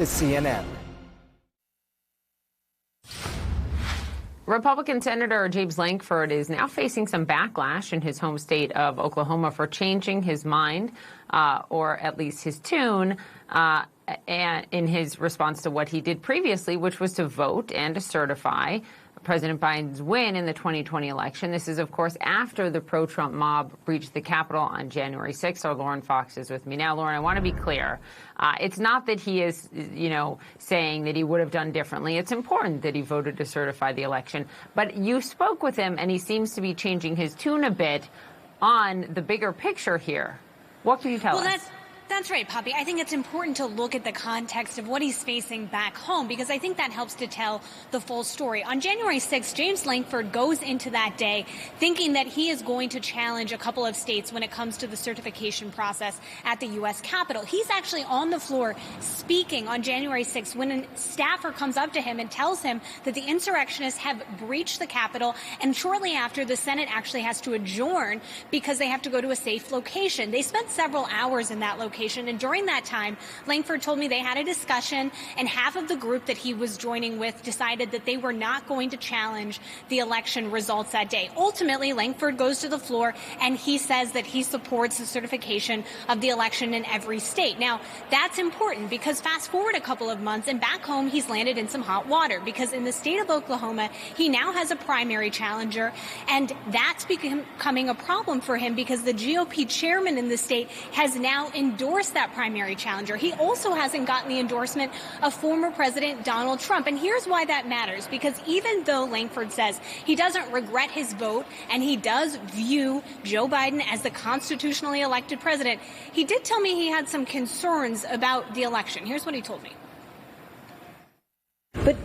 is CNN. Republican Senator James Lankford is now facing some backlash in his home state of Oklahoma for changing his mind, or at least his tune, and in his response to what he did previously, which was to vote and to certify President Biden's win in the 2020 election. This is, of course, after the pro-Trump mob breached the Capitol on January 6th. Our Lauren Fox is with me now. Lauren, I want to be clear. It's not that he is, saying that he would have done differently. It's important that he voted to certify the election. But you spoke with him, and he seems to be changing his tune a bit on the bigger picture here. What can you tell us? That's right, Poppy. I think it's important to look at the context of what he's facing back home, because I think that helps to tell the full story. On January 6th, James Lankford goes into that day thinking that he is going to challenge a couple of states when it comes to the certification process at the U.S. Capitol. He's actually on the floor speaking on January 6th when a staffer comes up to him and tells him that the insurrectionists have breached the Capitol, and shortly after, the Senate actually has to adjourn because they have to go to a safe location. They spent several hours in that location. And during that time, Lankford told me they had a discussion, and half of the group that he was joining with decided that they were not going to challenge the election results that day. Ultimately, Lankford goes to the floor and he says that he supports the certification of the election in every state. Now, that's important because fast forward a couple of months and back home, he's landed in some hot water because in the state of Oklahoma, he now has a primary challenger, and that's becoming a problem for him because the GOP chairman in the state has now endorsed that primary challenger. He also hasn't gotten the endorsement of former President Donald Trump. And here's why that matters, because even though Lankford says he doesn't regret his vote and he does view Joe Biden as the constitutionally elected president, he did tell me he had some concerns about the election. Here's what he told me. But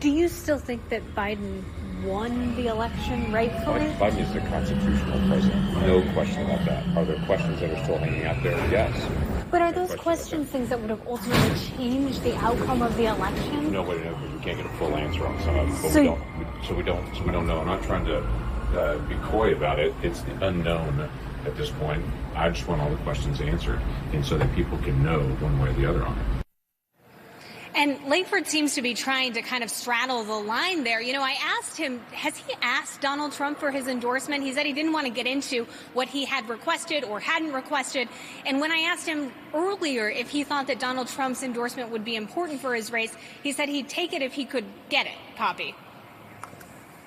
do you still think that Biden won the election rightfully? Biden is the constitutional president. No question about that. Are there questions that are still hanging out there? Yes. But are those questions things that would have ultimately changed the outcome of the election? Nobody knows. We can't get a full answer on some of them, but we don't know. I'm not trying to be coy about it. It's the unknown at this point. I just want all the questions answered, and so that people can know one way or the other on it. And Lankford seems to be trying to kind of straddle the line there. I asked him, has he asked Donald Trump for his endorsement? He said he didn't want to get into what he had requested or hadn't requested. And when I asked him earlier if he thought that Donald Trump's endorsement would be important for his race, he said he'd take it if he could get it. Poppy.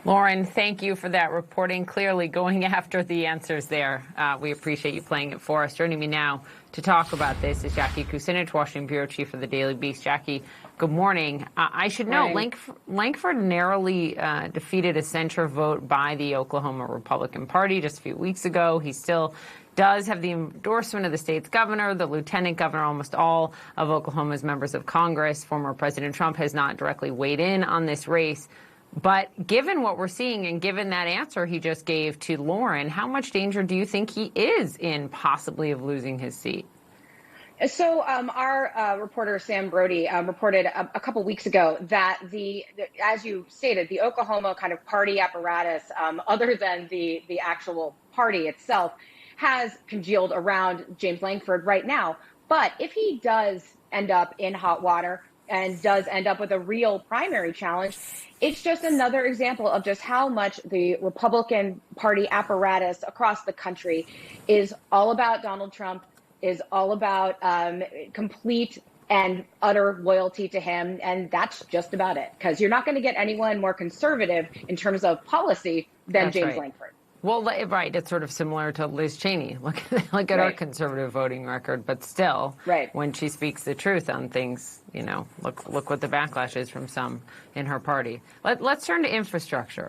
Lauren, thank you for that reporting. Clearly going after the answers there. We appreciate you playing it for us. Joining me now to talk about this is Jackie Kucinich, Washington Bureau Chief for the Daily Beast. Jackie, good morning. I should know, Lankford narrowly defeated a censure vote by the Oklahoma Republican Party just a few weeks ago. He still does have the endorsement of the state's governor, the lieutenant governor, almost all of Oklahoma's members of Congress. Former President Trump has not directly weighed in on this race. But given what we're seeing and given that answer he just gave to Lauren, how much danger do you think he is in possibly of losing his seat? So our reporter, Sam Brody, reported a couple weeks ago that as you stated, the Oklahoma kind of party apparatus, other than the actual party itself, has congealed around James Lankford right now. But if he does end up in hot water and does end up with a real primary challenge, it's just another example of just how much the Republican Party apparatus across the country is all about Donald Trump, is all about complete and utter loyalty to him. And that's just about it, because you're not going to get anyone more conservative in terms of policy than James Lankford. Well, right. It's sort of similar to Liz Cheney. Look at our conservative voting record. But still, when she speaks the truth on things, look what the backlash is from some in her party. Let's turn to infrastructure,